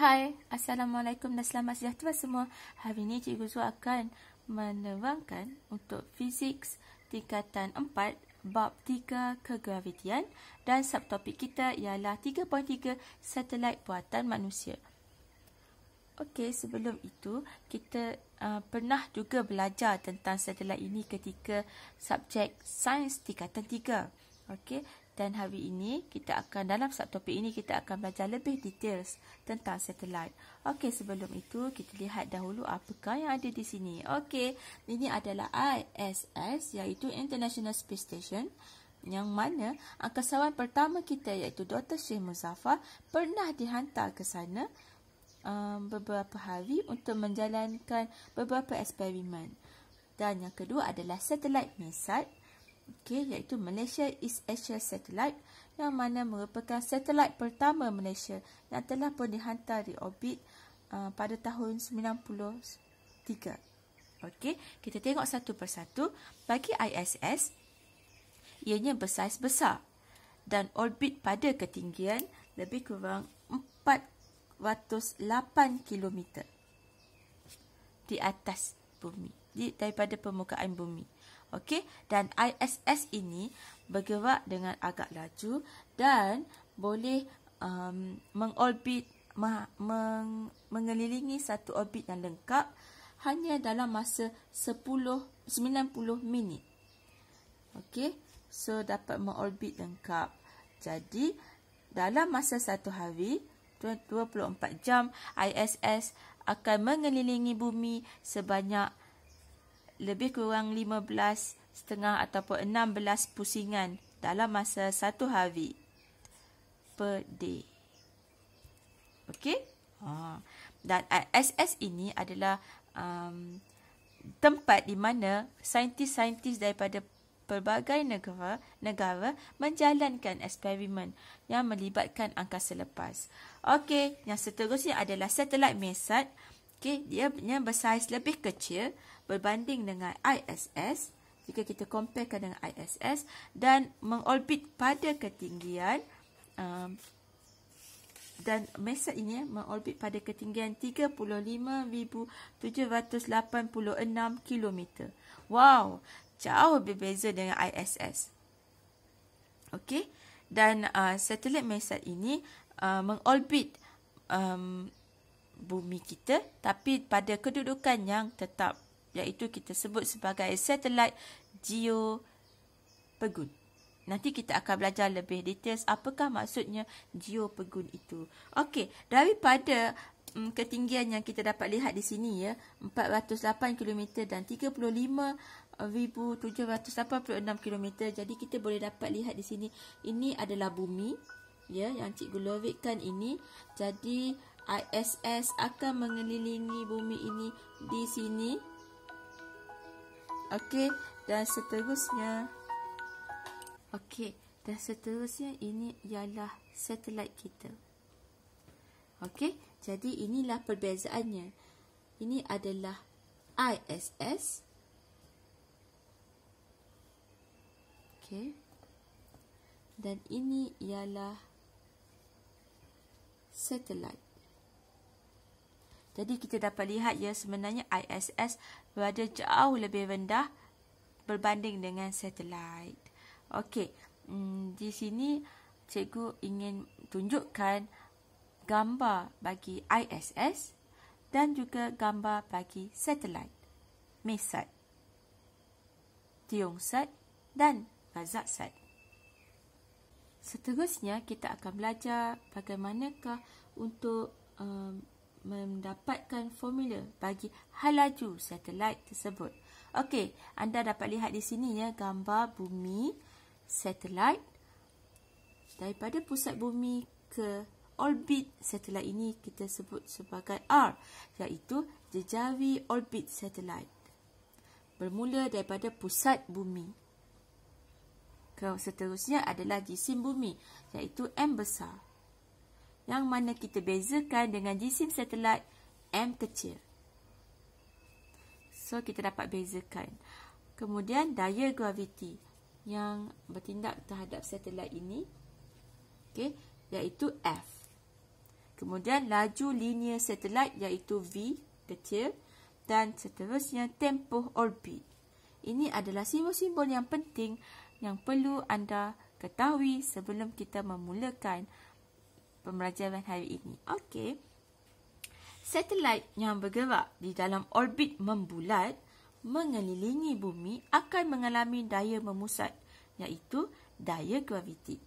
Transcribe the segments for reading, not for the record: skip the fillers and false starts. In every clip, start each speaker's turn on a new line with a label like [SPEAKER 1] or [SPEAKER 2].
[SPEAKER 1] Hai, Assalamualaikum dan selamat sejahtera semua. Hari ini Cikgu Zul akan menerangkan untuk fizik tingkatan 4 bab 3 kegravitian dan subtopik kita ialah 3.3 satelit buatan manusia. Okey, sebelum itu kita pernah juga belajar tentang satelit ini ketika subjek sains tingkatan 3. Okey, dan hari ini dalam subtopik ini kita akan belajar lebih details tentang satelit. Okey, sebelum itu kita lihat dahulu apakah yang ada di sini. Okey, ini adalah ISS iaitu International Space Station, yang mana angkasawan pertama kita iaitu Dr. Syed Muzaffar pernah dihantar ke sana beberapa hari untuk menjalankan beberapa eksperimen. Dan yang kedua adalah satelit MESAT, iaitu Malaysia East Asia Satellite, yang mana merupakan satelit pertama Malaysia yang telah pun dihantar di orbit pada tahun 93. Okey, kita tengok satu persatu. Bagi ISS, ianya bersaiz besar dan orbit pada ketinggian lebih kurang 408 km di atas bumi, daripada permukaan bumi. Okey, dan ISS ini bergerak dengan agak laju dan boleh mengorbit mengelilingi satu orbit yang lengkap hanya dalam masa 90 minit. Okey, so dapat mengorbit lengkap. Jadi dalam masa satu hari 24 jam ISS akan mengelilingi bumi sebanyak lebih kurang 15.5 ataupun 16 pusingan dalam masa satu hari per day. Okey? Dan ISS ini adalah tempat di mana saintis-saintis daripada pelbagai negara menjalankan eksperimen yang melibatkan angkasa lepas. Okey, yang seterusnya adalah satelit MESAT. Okey, dia bersaiz lebih kecil berbanding dengan ISS jika kita comparekan dengan ISS dan mengorbit pada ketinggian dan MESAT ini mengorbit pada ketinggian 35,786 km. Wow, jauh berbeza dengan ISS. Okey, dan satelit MESAT ini mengorbit bumi kita tapi pada kedudukan yang tetap, iaitu kita sebut sebagai satelit geopegun. Nanti kita akan belajar lebih details apakah maksudnya geopegun itu. Okey, daripada ketinggian yang kita dapat lihat di sini 408 km dan 35,786 km. Jadi kita boleh dapat lihat di sini ini adalah bumi yang Cikgu lorikkan ini. Jadi ISS akan mengelilingi bumi ini di sini. Okey, dan seterusnya. Ini ialah satelit kita. Okey, jadi inilah perbezaannya. Ini adalah ISS. Okey. Dan ini ialah satelit. Jadi kita dapat lihat sebenarnya ISS berada jauh lebih rendah berbanding dengan satelit. Okey, di sini cikgu ingin tunjukkan gambar bagi ISS dan juga gambar bagi satelit MESAT, Tiongsat dan Kazakhsat. Seterusnya kita akan belajar bagaimanakah untuk mendapatkan formula bagi halaju satelit tersebut. Okey, anda dapat lihat di sini gambar bumi, satelit. Daripada pusat bumi ke orbit satelit ini kita sebut sebagai R, iaitu jejari orbit satelit. Bermula daripada pusat bumi. Seterusnya adalah jisim bumi, iaitu M besar, yang mana kita bezakan dengan jisim satelit M kecil. So, kita dapat bezakan. Kemudian, daya graviti yang bertindak terhadap satelit ini, iaitu F. Kemudian laju linear satelit iaitu V kecil. Dan seterusnya tempoh orbit. Ini adalah simbol-simbol yang penting yang perlu anda ketahui sebelum kita memulakan pembelajaran hari ini. Okey. Satelit yang bergerak di dalam orbit membulat mengelilingi bumi akan mengalami daya memusat iaitu daya graviti.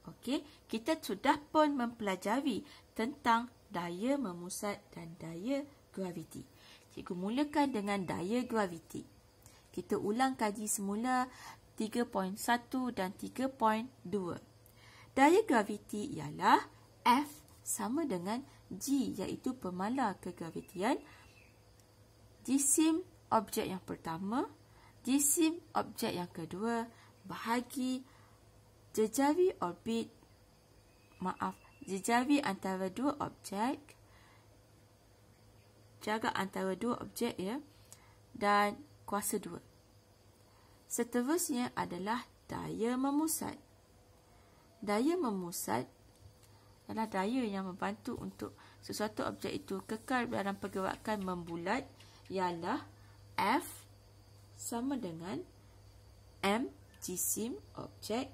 [SPEAKER 1] Okey, kita sudah pun mempelajari tentang daya memusat dan daya graviti. Cikgu mulakan dengan daya graviti. Kita ulang kaji semula 3.1 dan 3.2. Daya graviti ialah F sama dengan G iaitu pemala kegravitian jisim objek yang pertama, jisim objek yang kedua bahagi jejari antara dua objek, jarak antara dua objek ya, dan kuasa 2. Seterusnya adalah daya memusat. Daya memusat adalah daya yang membantu untuk sesuatu objek itu kekal dalam pergerakan membulat ialah F sama dengan M jisim objek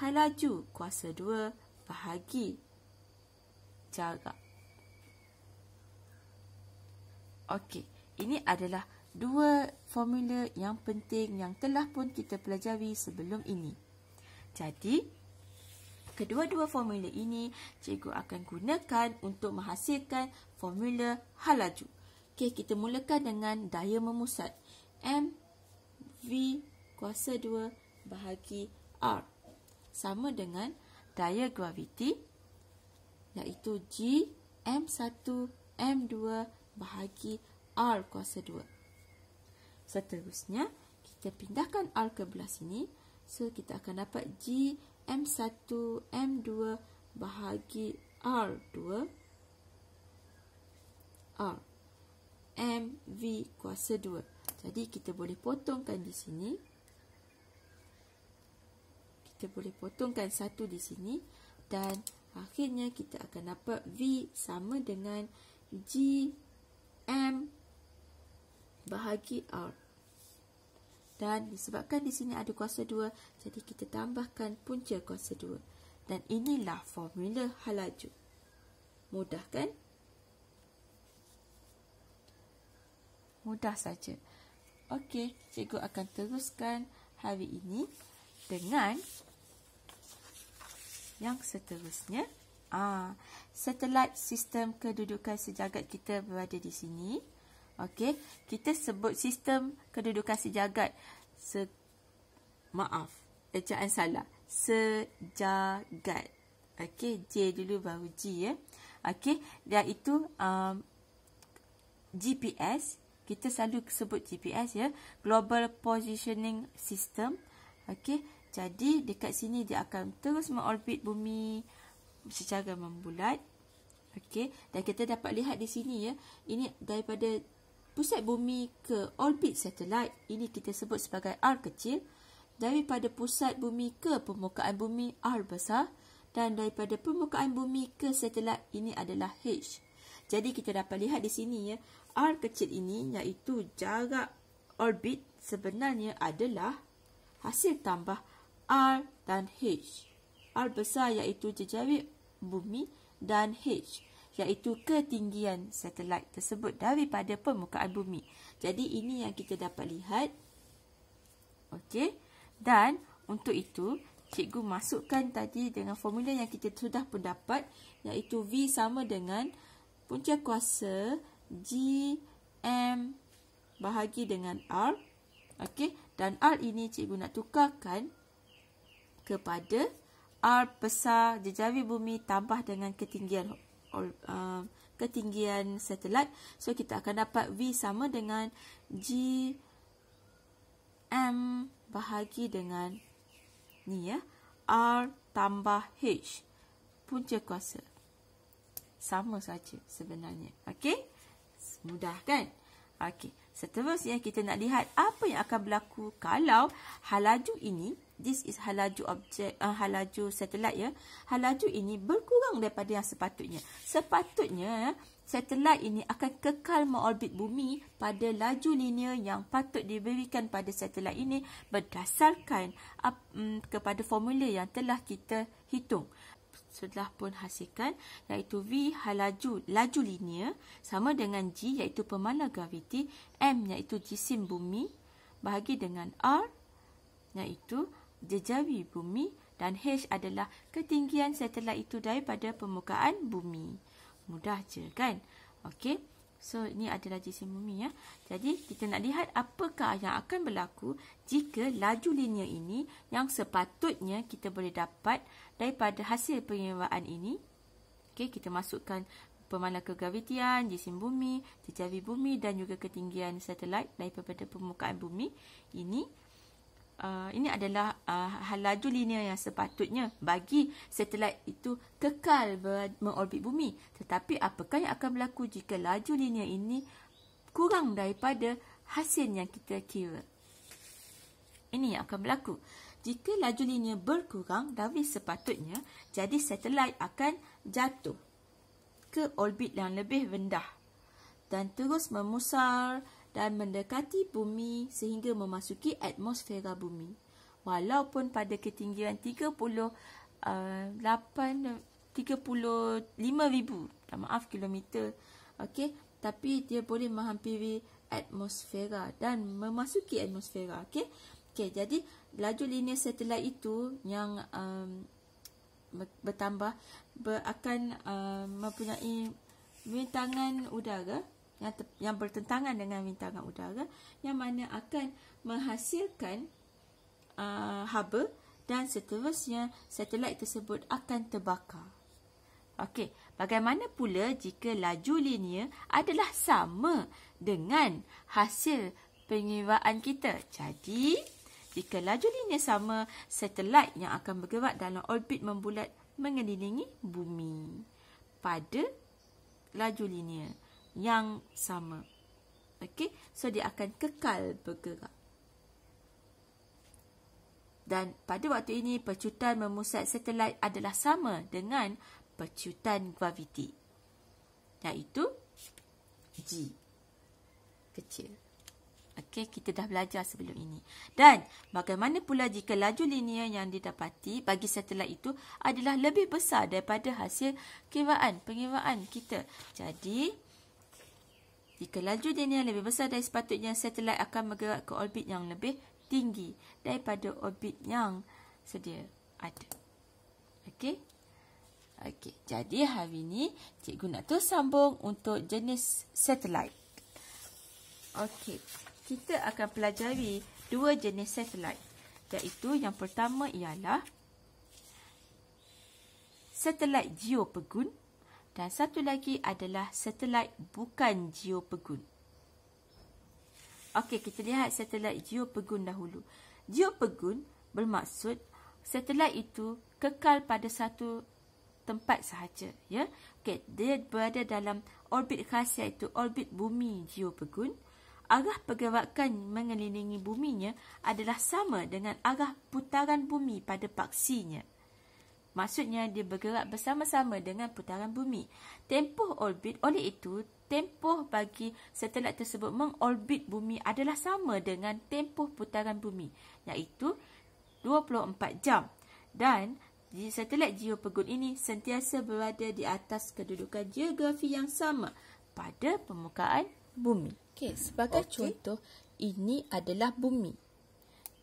[SPEAKER 1] hal laju kuasa 2 bahagi jarak. Okey, ini adalah dua formula yang penting yang telah pun kita pelajari sebelum ini. Jadi, kedua-dua formula ini cikgu akan gunakan untuk menghasilkan formula hal laju. Okey, kita mulakan dengan daya memusat. M V kuasa 2 bahagi R sama dengan daya graviti iaitu G M1 M2 bahagi R kuasa 2. Seterusnya, kita pindahkan R ke belah sini. So, kita akan dapat G M1 M2 bahagi R2 R MV kuasa 2. Jadi, kita boleh potongkan di sini. Kita boleh potongkan satu di sini. Dan akhirnya, kita akan dapat V sama dengan G M bahagi R. Dan disebabkan di sini ada kuasa 2, jadi kita tambahkan punca kuasa 2. Dan inilah formula hal laju. Mudah kan? Mudah saja. Okey, cikgu akan teruskan hari ini dengan yang seterusnya. Satelit sistem kedudukan sejagat kita berada di sini. Okey, kita sebut sistem kedudukan sejagat. Ejaan salah. Sejagat. Okey, J dulu baru G ya. Okey, iaitu GPS. Kita selalu sebut GPS ya. Global Positioning System. Okey, jadi dekat sini dia akan terus mengorbit bumi secara membulat. Okey, dan kita dapat lihat di sini ya. Ini daripada pusat bumi ke orbit satelit, ini kita sebut sebagai R kecil. Daripada pusat bumi ke permukaan bumi, R besar. Dan daripada permukaan bumi ke satelit, ini adalah H. Jadi kita dapat lihat di sini ya, R kecil ini iaitu jarak orbit sebenarnya adalah hasil tambah R dan H. R besar iaitu jejari bumi dan H iaitu ketinggian satelit tersebut daripada permukaan bumi. Jadi ini yang kita dapat lihat. Okey. Dan untuk itu, cikgu masukkan tadi dengan formula yang kita sudah pun dapat iaitu V sama dengan punca kuasa G M bahagi dengan R. Okey. Dan R ini cikgu nak tukarkan kepada R besar jejari bumi tambah dengan ketinggian satelit. So, kita akan dapat V sama dengan G M bahagi dengan ni ya, R tambah H. Punca kuasa. Sama saja sebenarnya. Okey? Mudah kan? Okey. Seterusnya kita nak lihat apa yang akan berlaku kalau hal laju ini this is halaju halaju satelit ya. Halaju ini berkurang daripada yang sepatutnya. Sepatutnya satelit ini akan kekal mengorbit bumi pada laju linear yang patut diberikan pada satelit ini berdasarkan kepada formula yang telah kita hitung. Setelah pun hasilkan, iaitu V laju linear sama dengan G iaitu pemana graviti, M iaitu jisim bumi bahagi dengan R iaitu jejawi bumi dan H adalah ketinggian satelit itu daripada permukaan bumi. Mudah je kan? Okey. So, ini adalah jisim bumi ya. Jadi, kita nak lihat apakah yang akan berlaku jika laju linear ini yang sepatutnya kita boleh dapat daripada hasil pengimbaan ini. Okey, kita masukkan pemana kegravitian, jisim bumi, jejawi bumi dan juga ketinggian satelit daripada permukaan bumi. Ini adalah laju linear yang sepatutnya bagi satelit itu kekal mengorbit bumi. Tetapi apakah yang akan berlaku jika laju linear ini kurang daripada hasil yang kita kira? Ini yang akan berlaku. Jika laju linear berkurang dari sepatutnya, jadi satelit akan jatuh ke orbit yang lebih rendah dan terus memusar dan mendekati bumi sehingga memasuki atmosfera bumi. Walaupun pada ketinggian 35,000 kilometer, okey, tapi dia boleh menghampiri atmosfera dan memasuki atmosfera, okey. Okey, jadi laju linear satelit itu yang bertambah akan mempunyai rintangan udara yang bertentangan dengan rintangan udara, yang mana akan menghasilkan haba dan seterusnya satelit tersebut akan terbakar. Okey, bagaimana pula jika laju linear adalah sama dengan hasil pengiraan kita? Jadi, jika laju linear sama, satelit yang akan bergerak dalam orbit membulat mengelilingi bumi pada laju linear yang sama. Okey, so dia akan kekal bergerak. Dan pada waktu ini pecutan memusat satelit adalah sama dengan pecutan graviti, iaitu G kecil. Okey, kita dah belajar sebelum ini. Dan bagaimana pula jika laju linear yang didapati bagi satelit itu adalah lebih besar daripada hasil pengiraan kita? Jadi, jika laju linear lebih besar dari sepatutnya, satelit akan bergerak ke orbit yang lebih tinggi daripada orbit yang sedia ada. Okey? Okey, jadi hari ini cikgu nak terus sambung untuk jenis satelit. Okey, kita akan pelajari dua jenis satelit. Iaitu yang pertama ialah satelit geopegun. Dan satu lagi adalah satelit bukan geopegun. Okey, kita lihat satelit geopegun dahulu. Geopegun bermaksud satelit itu kekal pada satu tempat sahaja, ya. Okey, dia berada dalam orbit khas iaitu orbit bumi geopegun. Arah pergerakan mengelilingi buminya adalah sama dengan arah putaran bumi pada paksinya. Maksudnya dia bergerak bersama-sama dengan putaran bumi. Tempoh orbit, oleh itu, tempoh bagi satelit tersebut mengorbit bumi adalah sama dengan tempoh putaran bumi, iaitu 24 jam. Dan satelit geopegun ini sentiasa berada di atas kedudukan geografi yang sama pada permukaan bumi. Okey, sebagai contoh, ini adalah bumi.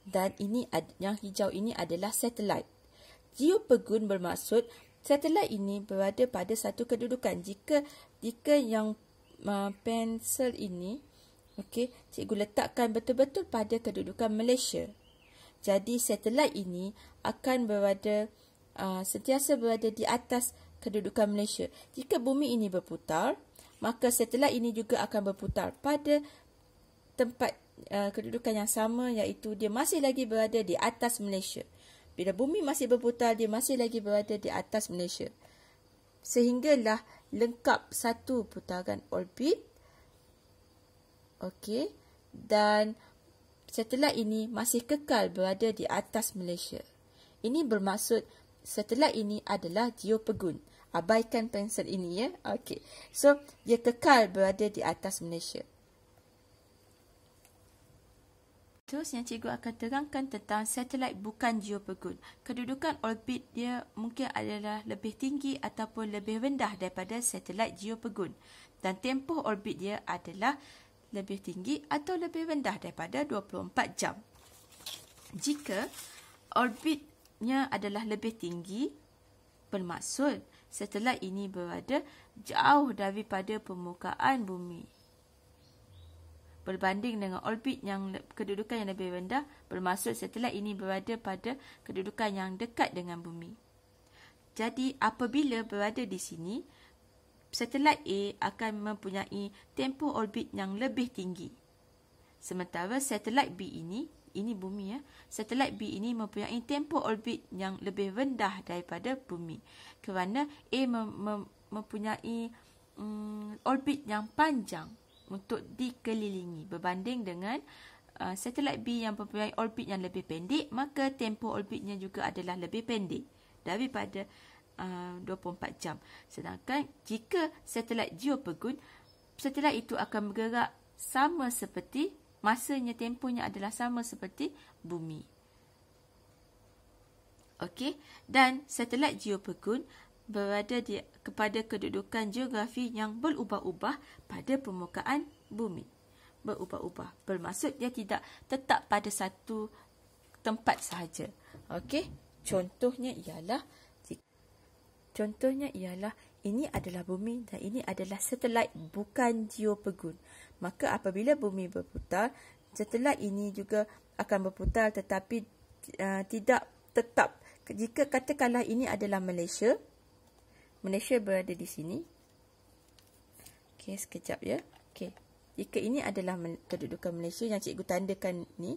[SPEAKER 1] Dan ini yang hijau ini adalah satelit. Geopegun bermaksud satelit ini berada pada satu kedudukan. Jika yang pensel ini, okey, cikgu letakkan betul-betul pada kedudukan Malaysia. Jadi satelit ini akan sentiasa berada di atas kedudukan Malaysia. Jika bumi ini berputar, maka satelit ini juga akan berputar pada tempat kedudukan yang sama, iaitu dia masih lagi berada di atas Malaysia. Bila bumi masih berputar, dia masih lagi berada di atas Malaysia. Sehinggalah lengkap satu putaran orbit. Okey. Dan satelit ini masih kekal berada di atas Malaysia. Ini bermaksud satelit ini adalah geopegun. Abaikan pensel ini ya. Okey. So, dia kekal berada di atas Malaysia. Terus yang cikgu akan terangkan tentang satelit bukan geopegun. Kedudukan orbit dia mungkin adalah lebih tinggi ataupun lebih rendah daripada satelit geopegun. Dan tempoh orbit dia adalah lebih tinggi atau lebih rendah daripada 24 jam. Jika orbitnya adalah lebih tinggi, bermaksud satelit ini berada jauh daripada permukaan bumi. Berbanding dengan orbit yang kedudukan yang lebih rendah, bermaksud satelit ini berada pada kedudukan yang dekat dengan bumi. Jadi, apabila berada di sini, satelit A akan mempunyai tempoh orbit yang lebih tinggi. Sementara satelit B ini bumi ya, satelit B ini mempunyai tempoh orbit yang lebih rendah daripada bumi. Kerana A mempunyai orbit yang panjang untuk dikelilingi berbanding dengan satelit B yang mempunyai orbit yang lebih pendek, maka tempoh orbitnya juga adalah lebih pendek daripada 24 jam. Sedangkan jika satelit geopegun, satelit itu akan bergerak sama seperti masanya, tempohnya adalah sama seperti bumi. Okey, dan satelit geopegun berada kepada kedudukan geografi yang berubah-ubah pada permukaan bumi. Berubah-ubah. Bermaksud dia tidak tetap pada satu tempat sahaja. Okey, contohnya ialah ini adalah bumi dan ini adalah satelit bukan geopegun. Maka apabila bumi berputar, satelit ini juga akan berputar tetapi tidak tetap. Jika katakanlah ini adalah Malaysia berada di sini. Okey, sekejap ya. Okey. Jika ini adalah kedudukan Malaysia yang cikgu tandakan ni,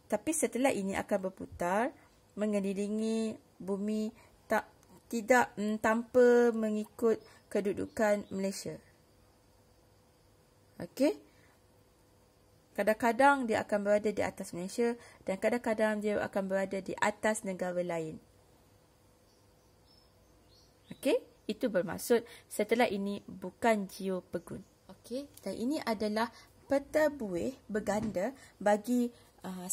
[SPEAKER 1] tapi satelit ini akan berputar mengelilingi bumi tidak tanpa mengikut kedudukan Malaysia. Okey. Kadang-kadang dia akan berada di atas Malaysia dan kadang-kadang dia akan berada di atas negara lain. Okey, itu bermaksud satelit ini bukan geopegun. Okey, dan ini adalah peta buih berganda bagi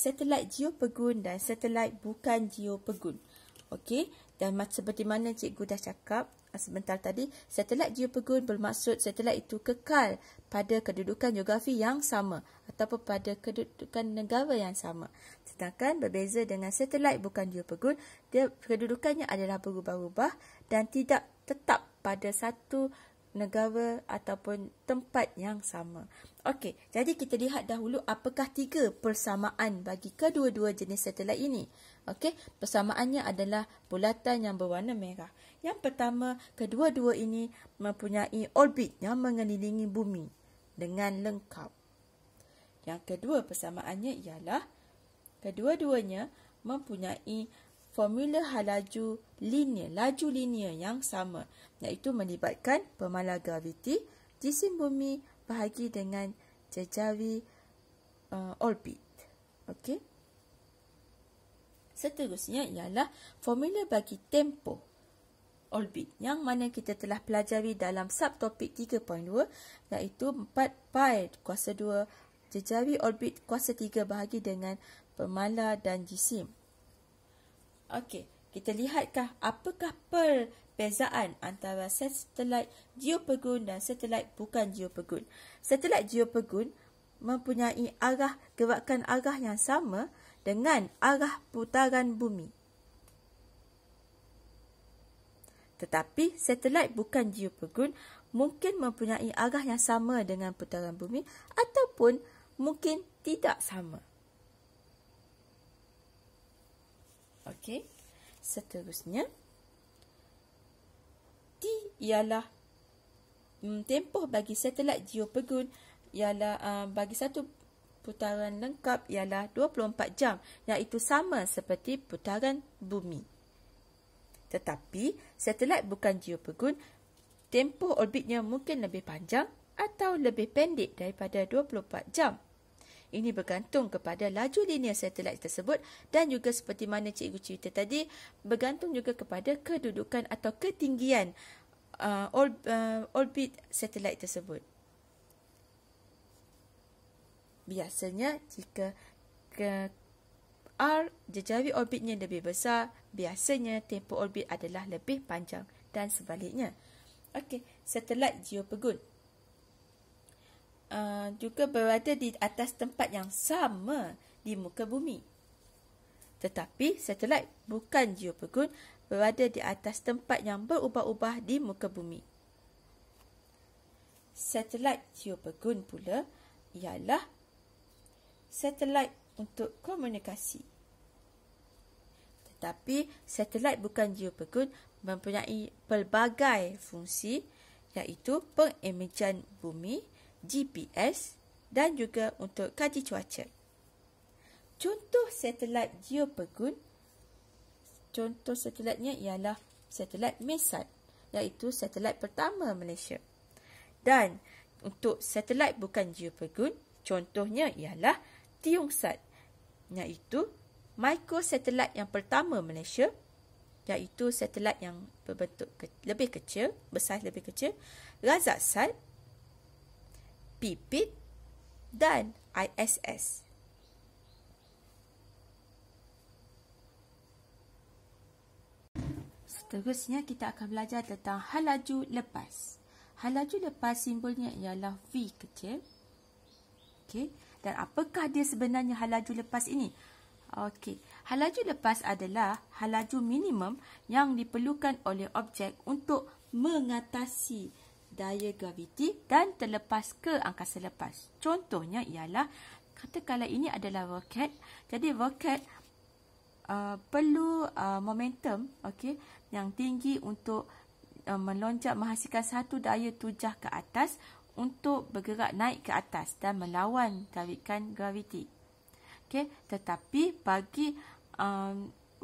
[SPEAKER 1] satelit geopegun dan satelit bukan geopegun. Okey, dan seperti mana cikgu dah cakap sebentar tadi, satelit geopegun bermaksud satelit itu kekal pada kedudukan geografi yang sama ataupun pada kedudukan negara yang sama. Sedangkan berbeza dengan satelit bukan geopegun, dia kedudukannya adalah berubah-ubah dan tidak tetap pada satu negara ataupun tempat yang sama. Okey, jadi kita lihat dahulu apakah 3 persamaan bagi kedua-dua jenis satelit ini. Okey, persamaannya adalah bulatan yang berwarna merah. Yang pertama, kedua-dua ini mempunyai orbit yang mengelilingi bumi dengan lengkap. Yang kedua persamaannya ialah kedua-duanya mempunyai formula hal laju linear yang sama, iaitu melibatkan pemalar graviti, jisim bumi bahagi dengan jejari orbit. Okey. Seterusnya ialah formula bagi tempoh orbit yang mana kita telah pelajari dalam subtopik 3.2, iaitu 4 pi kuasa 2 jejari orbit kuasa 3 bahagi dengan pemalar dan jisim. Okey, kita lihatkah apakah perbezaan antara satelit geopegun dan satelit bukan geopegun. Satelit geopegun mempunyai gerakan arah yang sama dengan arah putaran bumi. Tetapi satelit bukan geopegun mungkin mempunyai arah yang sama dengan putaran bumi ataupun mungkin tidak sama. Okey, seterusnya T ialah tempoh bagi satelit geopegun ialah bagi satu putaran lengkap ialah 24 jam, iaitu sama seperti putaran bumi. Tetapi satelit bukan geopegun, tempoh orbitnya mungkin lebih panjang atau lebih pendek daripada 24 jam. Ini bergantung kepada laju linear satelit tersebut dan juga seperti mana cikgu cerita tadi, bergantung juga kepada kedudukan atau ketinggian orbit satelit tersebut. Biasanya jika R jejari orbitnya lebih besar, biasanya tempoh orbit adalah lebih panjang dan sebaliknya. Okey, satelit geopegun juga berada di atas tempat yang sama di muka bumi. Tetapi satelit bukan geopegun berada di atas tempat yang berubah-ubah di muka bumi. Satelit geopegun pula ialah satelit untuk komunikasi. Tetapi satelit bukan geopegun mempunyai pelbagai fungsi, iaitu pengimejan bumi, GPS dan juga untuk kaji cuaca. Contoh satelit geopegun, contoh satelitnya ialah satelit MESAT, iaitu satelit pertama Malaysia. Dan untuk satelit bukan geopegun, contohnya ialah Tiungsat, iaitu microsatelit yang pertama Malaysia, iaitu satelit yang berbentuk lebih kecil, besar lebih kecil, Razaksat, Pipit dan ISS. Seterusnya kita akan belajar tentang halaju lepas. Halaju lepas simbolnya ialah V kecil. Okey, dan apakah dia sebenarnya halaju lepas ini? Okey, halaju lepas adalah halaju minimum yang diperlukan oleh objek untuk mengatasi daya graviti dan terlepas ke angkasa lepas. Contohnya ialah, katakanlah ini adalah roket. Jadi roket perlu momentum yang tinggi untuk melonjak, menghasilkan satu daya tujah ke atas untuk bergerak naik ke atas dan melawan tarikan graviti. Tetapi bagi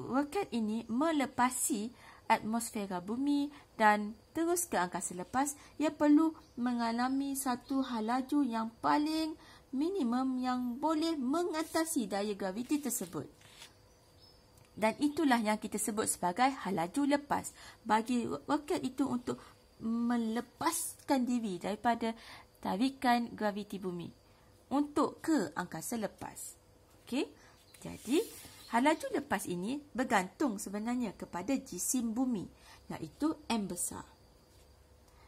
[SPEAKER 1] roket ini melepasi atmosfera bumi dan terus ke angkasa lepas, ia perlu mengalami satu halaju yang paling minimum yang boleh mengatasi daya graviti tersebut. Dan itulah yang kita sebut sebagai halaju lepas. Bagi roket itu untuk melepaskan diri daripada tarikan graviti bumi untuk ke angkasa lepas. Okey, jadi halaju lepas ini bergantung sebenarnya kepada jisim bumi, iaitu M besar.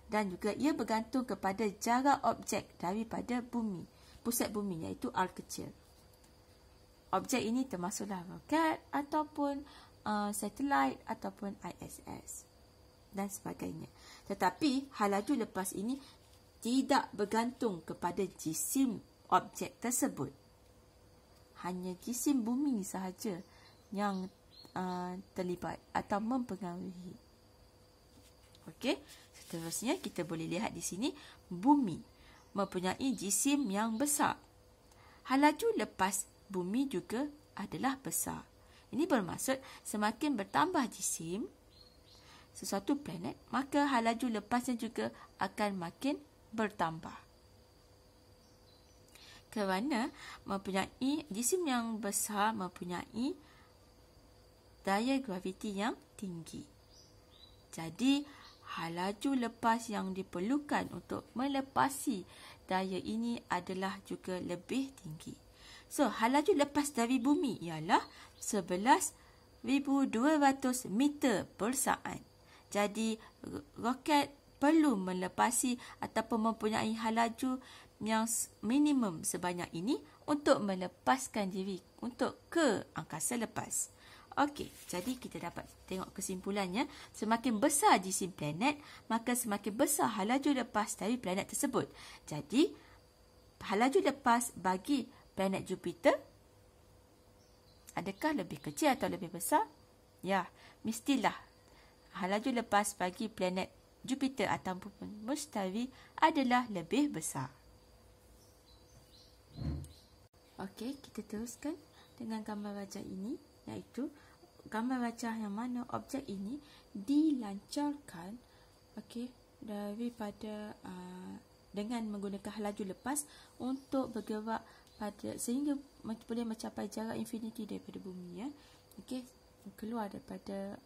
[SPEAKER 1] Dan juga ia bergantung kepada jarak objek daripada bumi, pusat bumi, iaitu R kecil. Objek ini termasuklah roket ataupun satelit ataupun ISS dan sebagainya. Tetapi halaju lepas ini tidak bergantung kepada jisim objek tersebut. Hanya jisim bumi sahaja yang terlibat atau mempengaruhi. Okey, seterusnya kita boleh lihat di sini bumi mempunyai jisim yang besar. Halaju lepas bumi juga adalah besar. Ini bermaksud semakin bertambah jisim sesuatu planet, maka halaju lepasnya juga akan makin bertambah. Kerana mempunyai jisim yang besar mempunyai daya graviti yang tinggi. Jadi, halaju lepas yang diperlukan untuk melepasi daya ini adalah juga lebih tinggi. So, halaju lepas dari bumi ialah 11,200 meter per saat. Jadi, roket perlu melepasi ataupun mempunyai halaju yang minimum sebanyak ini untuk melepaskan diri untuk ke angkasa lepas. Okey, jadi kita dapat tengok kesimpulannya. Semakin besar jisim planet, maka semakin besar halaju lepas dari planet tersebut. Jadi, halaju lepas bagi planet Jupiter adakah lebih kecil atau lebih besar? Ya, mestilah halaju lepas bagi planet Jupiter ataupun Mustari adalah lebih besar. Okey, kita teruskan dengan gambar wajah ini, iaitu gambar wajah yang mana objek ini dilancarkan daripada dengan menggunakan halaju lepas untuk bergerak sehingga boleh mencapai jarak infinity daripada bumi, ya. Okey, keluar daripada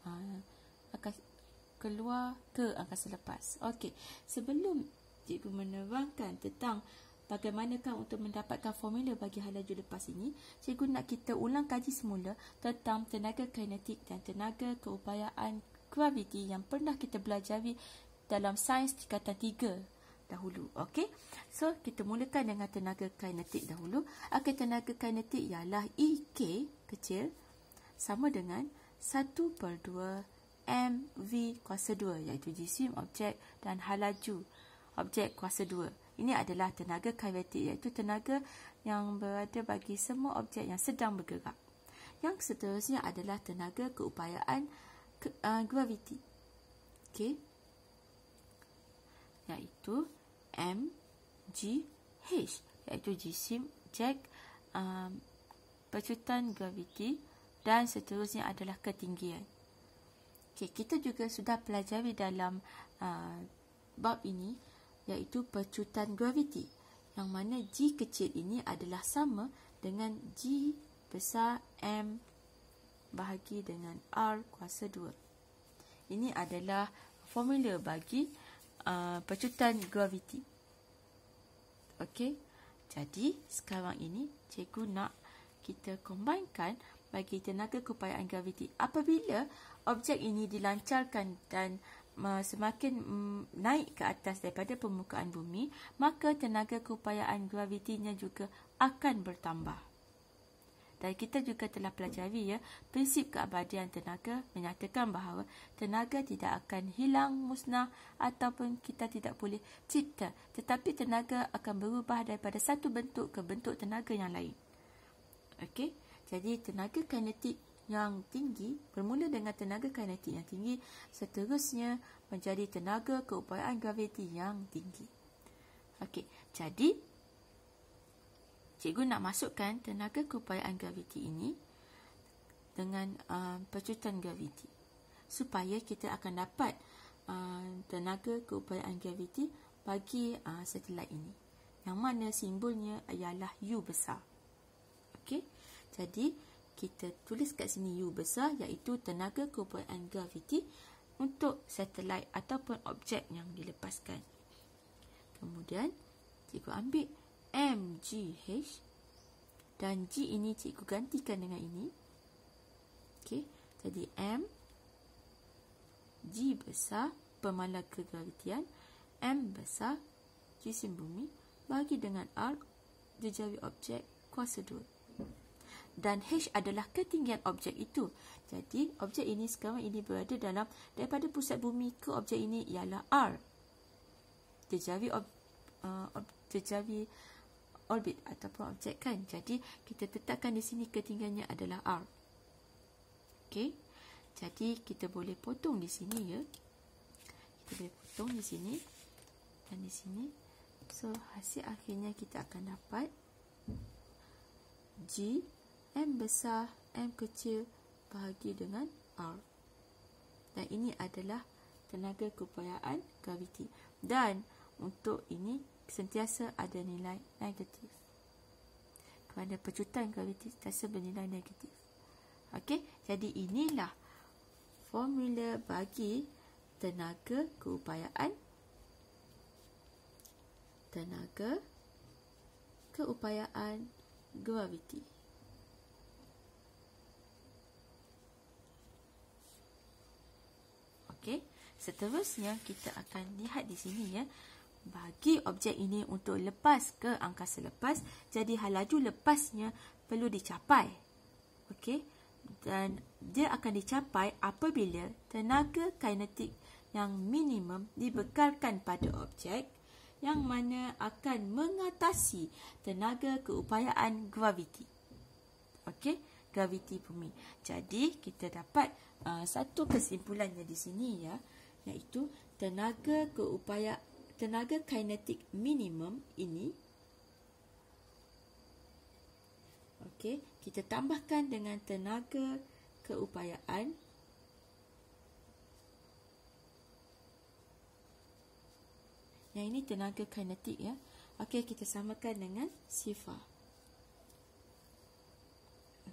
[SPEAKER 1] keluar ke angkasa lepas. Okey, sebelum cikgu menerangkan tentang bagaimanakah untuk mendapatkan formula bagi halaju lepas ini, cikgu nak kita ulang kaji semula tentang tenaga kinetik dan tenaga keupayaan graviti yang pernah kita pelajari dalam sains tingkatan 3 dahulu. Okey, so kita mulakan dengan tenaga kinetik dahulu. Tenaga kinetik ialah EK kecil sama dengan 1/2 mv kuasa 2, iaitu jisim, objek dan halaju objek kuasa 2. Ini adalah tenaga kinetik, iaitu tenaga yang berada bagi semua objek yang sedang bergerak. Yang seterusnya adalah tenaga keupayaan graviti. Okey, iaitu mgh, iaitu jisim, objek, pecutan graviti, dan seterusnya adalah ketinggian. Okay, kita juga sudah pelajari dalam bab ini, iaitu pecutan graviti, yang mana G kecil ini adalah sama dengan G besar M bahagi dengan R kuasa 2. Ini adalah formula bagi pecutan graviti. Okey, jadi sekarang ini cikgu nak kita combinekan bagi tenaga keupayaan graviti. Apabila objek ini dilancarkan dan semakin naik ke atas daripada permukaan bumi, maka tenaga keupayaan gravitinya juga akan bertambah. Dan kita juga telah pelajari, ya, prinsip keabadian tenaga menyatakan bahawa tenaga tidak akan hilang, musnah ataupun kita tidak boleh cipta, tetapi tenaga akan berubah daripada satu bentuk ke bentuk tenaga yang lain. Okey, jadi tenaga kinetik yang tinggi bermula dengan tenaga kinetik yang tinggi, seterusnya menjadi tenaga keupayaan graviti yang tinggi. Okey, jadi cikgu nak masukkan tenaga keupayaan graviti ini dengan pecutan graviti supaya kita akan dapat tenaga keupayaan graviti bagi satelit ini, yang mana simbolnya ialah U besar. Okey, jadi kita tulis kat sini U besar, iaitu tenaga keupayaan graviti untuk satelit ataupun objek yang dilepaskan. Kemudian cikgu ambil mgh dan G ini cikgu gantikan dengan ini. Okey, jadi M G besar pemala kegravitian, M besar jisim bumi bagi dengan R jejari objek kuasa 2. Dan H adalah ketinggian objek itu. Jadi objek ini sekarang ini berada dalam, daripada pusat bumi ke objek ini ialah R. Jejari orbit ataupun objek, kan. Jadi kita tetapkan di sini ketinggiannya adalah R. Okey. Jadi kita boleh potong di sini, ya. Kita boleh potong di sini dan di sini. So hasil akhirnya kita akan dapat G M besar M kecil bahagi dengan R. Dan ini adalah tenaga keupayaan graviti. Dan untuk ini sentiasa ada nilai negatif, kerana pecutan graviti sentiasa bernilai negatif. Okey, jadi inilah formula bagi tenaga keupayaan graviti. Okey, seterusnya kita akan lihat di sini, ya. Bagi objek ini untuk lepas ke angkasa lepas, jadi halaju lepasnya perlu dicapai. Okey, dan dia akan dicapai apabila tenaga kinetik yang minimum dibekalkan pada objek yang mana akan mengatasi tenaga keupayaan graviti. Okey, graviti bumi. Jadi kita dapat satu kesimpulannya di sini, ya, iaitu tenaga kinetik minimum ini, okey, kita tambahkan dengan tenaga keupayaan yang ini tenaga kinetik, ya. Okey, kita samakan dengan sifar.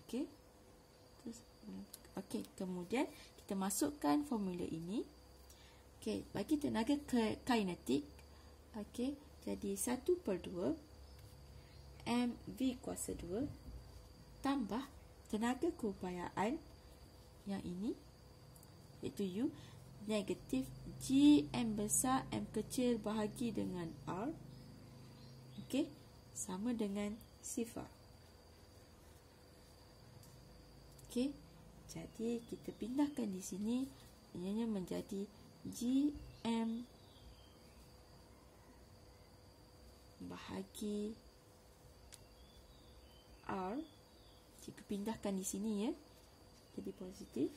[SPEAKER 1] Okey. Okey, kemudian kita masukkan formula ini. Okey, bagi tenaga kinetik, okey, jadi 1/2 mv kuasa 2 tambah tenaga keupayaan yang ini, iaitu U, negatif G M besar M kecil bahagi dengan R, okey, sama dengan sifar. Okey, jadi kita pindahkan di sini, ianya menjadi GM bahagi R. Cikgu pindahkan di sini ya, jadi positif.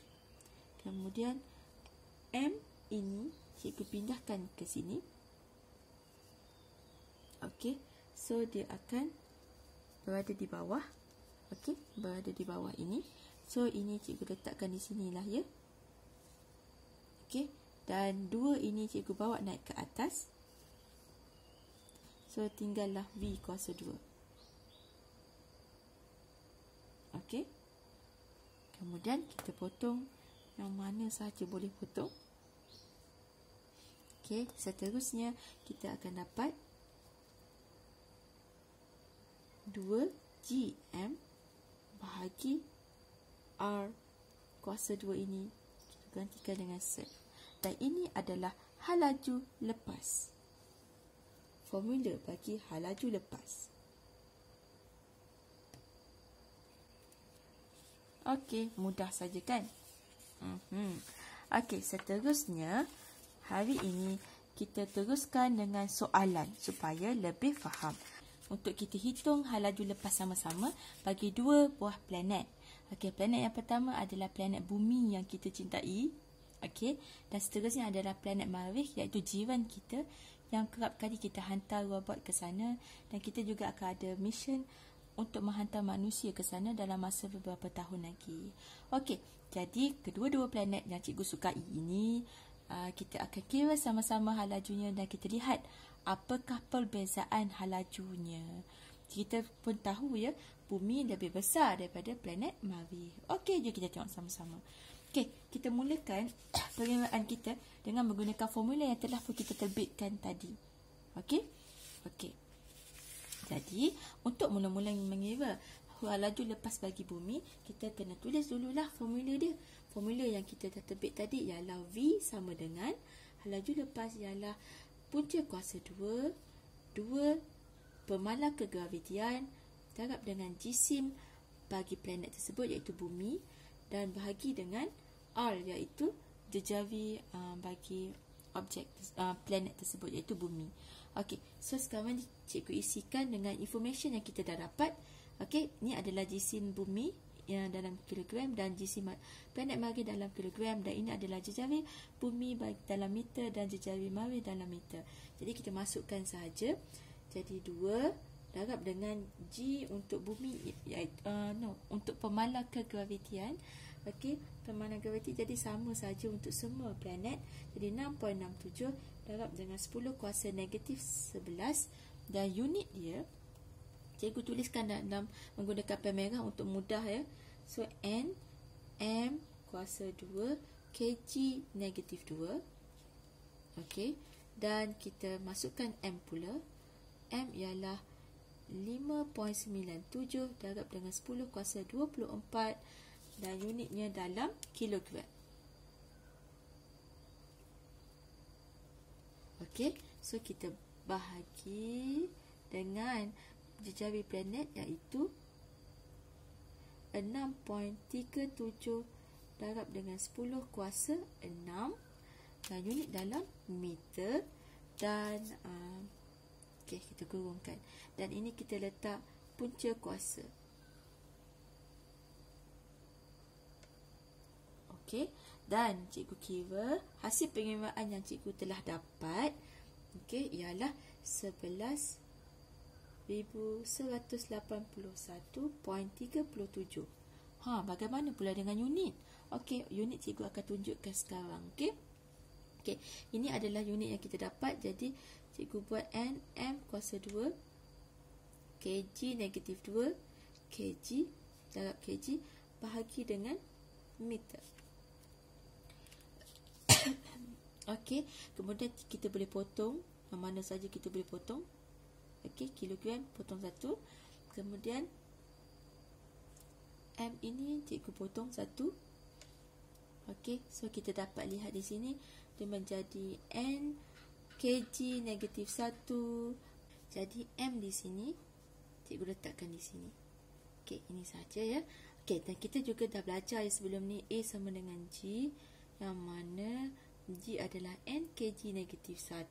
[SPEAKER 1] Kemudian M ini cikgu pindahkan ke sini. Okey, so dia akan berada di bawah. Okey, berada di bawah ini. So ini cikgu letakkan di sinilah ya. Okey, dan 2 ini cikgu bawa naik ke atas. So tinggallah V kuasa 2. Okey. Kemudian kita potong yang mana sahaja boleh potong. Okey, seterusnya kita akan dapat 2GM bahagi R kuasa 2 ini kita gantikan dengan set. Dan ini adalah hal laju lepas. Formula bagi hal laju lepas. Okey, mudah saja kan? Okey, seterusnya hari ini kita teruskan dengan soalan supaya lebih faham. Untuk kita hitung hal laju lepas sama-sama bagi 2 buah planet. Okey, planet yang pertama adalah planet bumi yang kita cintai. Okey, dan seterusnya adalah planet Marikh, iaitu jiran kita yang kerap kali kita hantar robot ke sana, dan kita juga akan ada mission untuk menghantar manusia ke sana dalam masa beberapa tahun lagi. Okey, jadi kedua-dua planet yang cikgu sukai ini kita akan kira sama-sama hal lajunya dan kita lihat apakah perbezaan hal lajunya. Kita pun tahu ya, bumi lebih besar daripada planet Marikh. Okey, jom kita tengok sama-sama. Okey, kita mulakan pengurusan kita dengan menggunakan formula yang telah pun kita terbitkan tadi. Okey? Okey. Jadi, untuk mula-mula mengira hal laju lepas bagi bumi, kita kena tulis dululah formula dia. Formula yang kita dah terbit tadi ialah V sama dengan hal laju lepas ialah punca kuasa 2, 2 pemalar kegravitian darab dengan jisim bagi planet tersebut iaitu bumi, dan bahagi dengan R iaitu jejari bagi objek planet tersebut iaitu bumi. Okey, so sekarang cikgu isikan dengan information yang kita dah dapat. Okey, ini adalah jisim bumi yang dalam kilogram dan jisim planet Marikh dalam kilogram, dan ini adalah jejari bumi dalam meter dan jejari Marikh dalam meter. Jadi kita masukkan sahaja. Jadi 2 darab dengan G untuk bumi untuk pemalar kegravitian. Okey, pemalar graviti jadi sama saja untuk semua planet. Jadi 6.67 darab dengan 10 kuasa negatif 11, dan unit dia cikgu tuliskan dalam menggunakan pen merah untuk mudah ya. So N M kuasa 2 kg negatif 2. Okey, dan kita masukkan M pula. M ialah 5.97 darab dengan 10 kuasa 24, dan unitnya dalam kilogram. Okey, so kita bahagi dengan jejari planet iaitu 6.37 darab dengan 10 kuasa 6, dan unit dalam meter, dan okey, kita kurungkan, dan ini kita letak punca kuasa. Okey, dan cikgu kira hasil pengiraan yang cikgu telah dapat ialah 11,181.37. Bagaimana pula dengan unit? Okey, unit cikgu akan tunjukkan sekarang. Okey, ini adalah unit yang kita dapat. Jadi cikgu buat N M kuasa 2 kg negatif 2 kg darab kg bahagi dengan meter. Okey, kemudian kita boleh potong mana saja kita boleh potong. Okey, kilogram potong 1. Kemudian M ini cikgu potong 1. Okey, so kita dapat lihat di sini dia menjadi N kg negatif 1. Jadi M di sini cikgu letakkan di sini. Okey, ini saja ya. Okey, dan kita juga dah belajar sebelum ni A sama dengan G, yang mana G adalah N kg negatif 1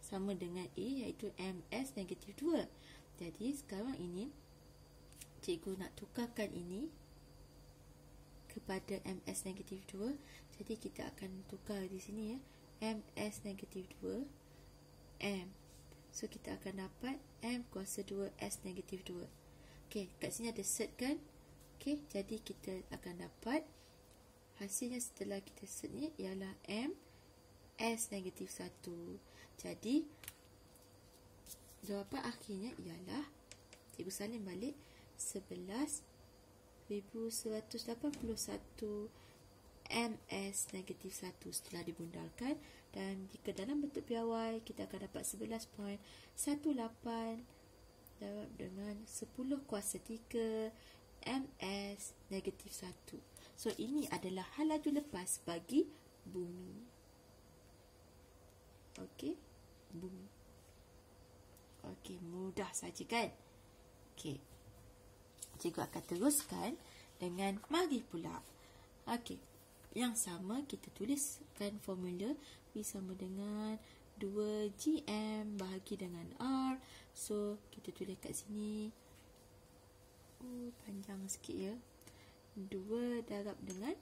[SPEAKER 1] sama dengan A, iaitu MS negatif 2. Jadi sekarang ini cikgu nak tukarkan ini kepada MS negatif 2. Jadi kita akan tukar di sini ya, MS negatif 2 M. So kita akan dapat M kuasa 2 S negatif 2. Okey, kat sini ada set kan. Okey, jadi kita akan dapat hasilnya setelah kita set ni ialah M S negatif 1. Jadi jawapan akhirnya ialah, cikgu salin balik, 11,181 MS negatif 1 setelah dibundalkan. Dan jika dalam bentuk piawai, kita akan dapat 11.18 darab dengan 10 kuasa 3 MS negatif 1. So ini adalah hal laju lepas bagi bumi. Okey, bumi. Okey, mudah saja kan? Okey, cikgu akan teruskan dengan mari pula. Okey, yang sama kita tuliskan formula V sama dengan 2GM bahagi dengan R. So kita tulis kat sini, panjang sikit ya, 2 darab dengan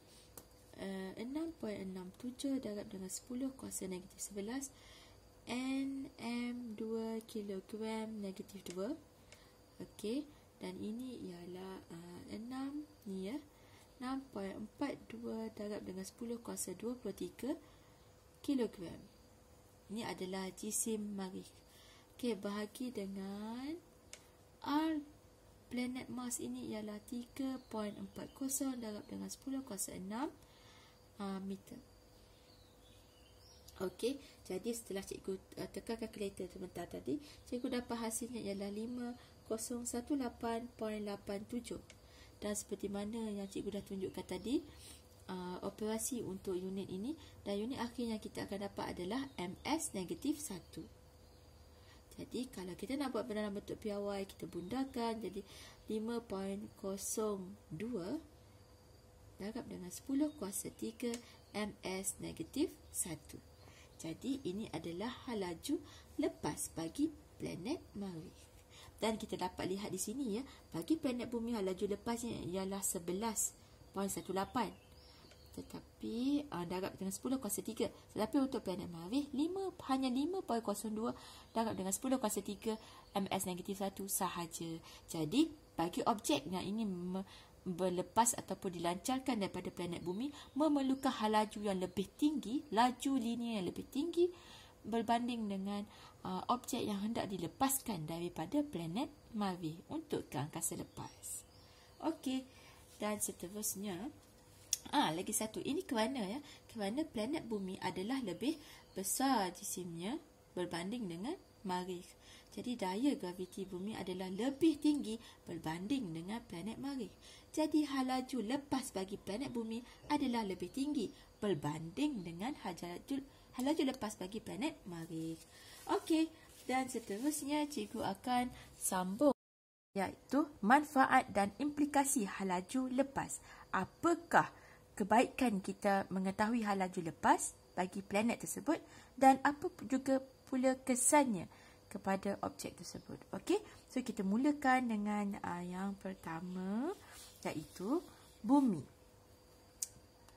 [SPEAKER 1] 6.67 darab dengan 10 kuasa negatif 11 NM 2 kilogram negatif 2. Okey, dan ini ialah 6 ni ya, 6.42 darab dengan 10 kuasa 23 kilogram. Ini adalah jisim marikh. Okey, bahagi dengan R planet Mars ini ialah 3.40 darab dengan 10 kuasa 6 meter. Okey, jadi setelah cikgu tekan kalkulator sebentar tadi, cikgu dapat hasilnya ialah 5018.87. Dan seperti mana yang cikgu dah tunjukkan tadi, operasi untuk unit ini, dan unit akhir yang kita akan dapat adalah MS negatif 1. Jadi kalau kita nak buat dalam bentuk piawai, kita bundalkan jadi 5.02 darab dengan 10 kuasa 3 MS negatif 1. Jadi ini adalah hal laju lepas bagi planet marikh. Dan kita dapat lihat di sini ya, bagi planet bumi hal laju lepasnya ialah 11.18. Tetapi darab dengan 10 kuasa 3. Tetapi untuk planet marikh hanya 5.02 darab dengan 10 kuasa 3 MS negatif 1 sahaja. Jadi bagi objek yang ini berlepas ataupun dilancarkan daripada planet bumi memerlukan hal laju yang lebih tinggi, laju linear yang lebih tinggi berbanding dengan objek yang hendak dilepaskan daripada planet marikh untuk ke angkasa lepas. Okey, dan seterusnya lagi satu, ini kerana ya, kerana planet bumi adalah lebih besar jisimnya berbanding dengan marikh. Jadi daya graviti bumi adalah lebih tinggi berbanding dengan planet marikh. Jadi hal laju lepas bagi planet bumi adalah lebih tinggi berbanding dengan hal laju lepas bagi planet marikh. Okey, dan seterusnya cikgu akan sambung, iaitu manfaat dan implikasi hal laju lepas. Apakah kebaikan kita mengetahui hal laju lepas bagi planet tersebut, dan apa juga pula kesannya kepada objek tersebut. Okey, so kita mulakan dengan yang pertama, iaitu bumi.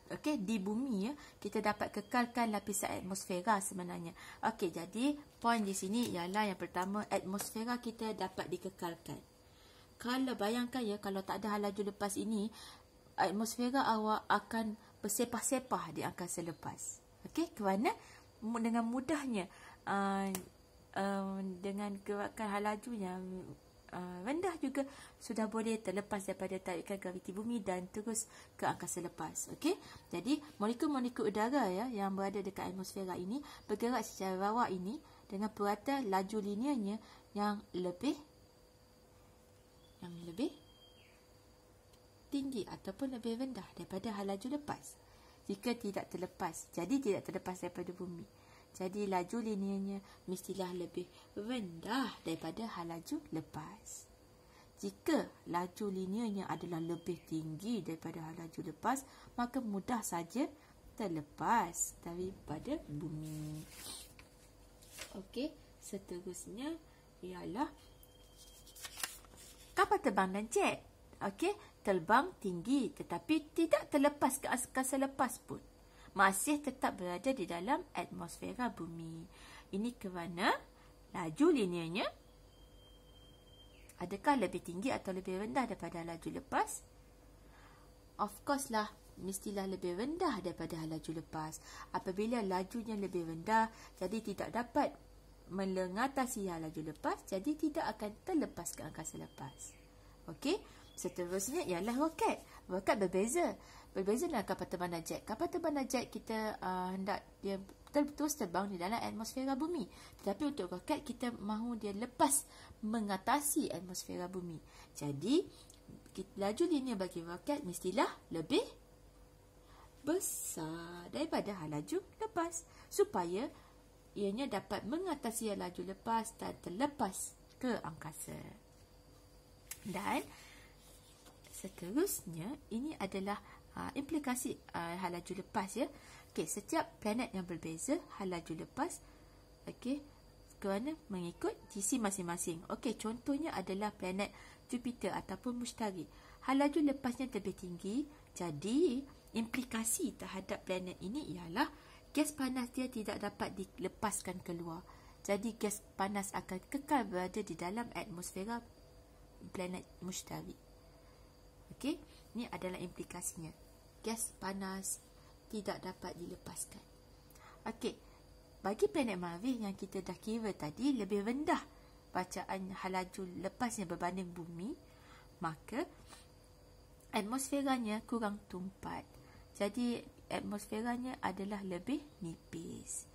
[SPEAKER 1] Okey, di bumi ya, kita dapat kekalkan lapisan atmosfera sebenarnya. Okey, jadi poin di sini ialah yang pertama, atmosfera kita dapat dikekalkan. Kalau bayangkan ya, kalau tak ada hal laju lepas ini, atmosfera awak akan bersepah-sepah di angkasa lepas. Okey, kerana dengan mudahnya dengan gerakan hal laju yang rendah juga juga sudah boleh terlepas daripada tarikan graviti bumi dan terus ke angkasa lepas. Okey. Jadi molekul-molekul udara ya yang berada dekat atmosfera ini bergerak secara rawak ini dengan purata laju linearnya yang lebih tinggi ataupun lebih rendah daripada hal laju lepas. Jika tidak terlepas, jadi tidak terlepas daripada bumi. Jadi laju linearnya mestilah lebih rendah daripada hal laju lepas. Jika laju linearnya adalah lebih tinggi daripada hal laju lepas, maka mudah saja terlepas daripada bumi. Okey, seterusnya ialah kapal terbang dan jet. Okey, terbang tinggi tetapi tidak terlepas ke angkasa lepas pun. Masih tetap berada di dalam atmosfera bumi. Ini kerana laju linearnya adakah lebih tinggi atau lebih rendah daripada laju lepas? Of course lah, mestilah lebih rendah daripada laju lepas. Apabila lajunya lebih rendah, jadi tidak dapat mengatasi laju lepas, jadi tidak akan terlepas ke angkasa lepas. Okey, seterusnya ialah roket. Roket berbeza dengan kapal terbang dan jet. Kapal terbang dan jet kita hendak dia terus terbang di dalam atmosfera bumi. Tetapi untuk roket kita mahu dia lepas mengatasi atmosfera bumi. Jadi laju linear bagi roket mestilah lebih besar daripada laju lepas supaya ianya dapat mengatasi laju lepas dan terlepas ke angkasa. Dan seterusnya ini adalah implikasi hal laju lepas ya. Okey, setiap planet yang berbeza hal laju lepas okey kerana mengikut GC masing-masing. Okey, contohnya adalah planet Jupiter ataupun Mushtari. Hal laju lepasnya lebih tinggi, jadi implikasi terhadap planet ini ialah gas panas dia tidak dapat dilepaskan keluar. Jadi gas panas akan kekal berada di dalam atmosfera planet Mushtari. Okey, ini adalah implikasinya. Gas panas tidak dapat dilepaskan. Okey, bagi planet Marikh yang kita dah kira tadi lebih rendah bacaan hal laju lepasnya berbanding bumi, maka atmosferanya kurang tumpat. Jadi atmosferanya adalah lebih nipis.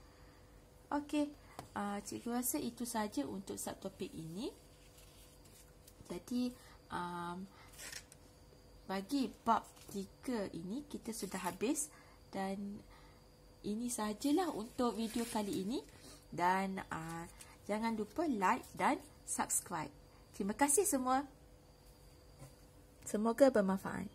[SPEAKER 1] Okey, cikgu rasa itu saja untuk subtopik ini. Jadi bagi bab 3 ini kita sudah habis dan ini sahajalah untuk video kali ini dan jangan lupa like dan subscribe. Terima kasih semua. Semoga bermanfaat.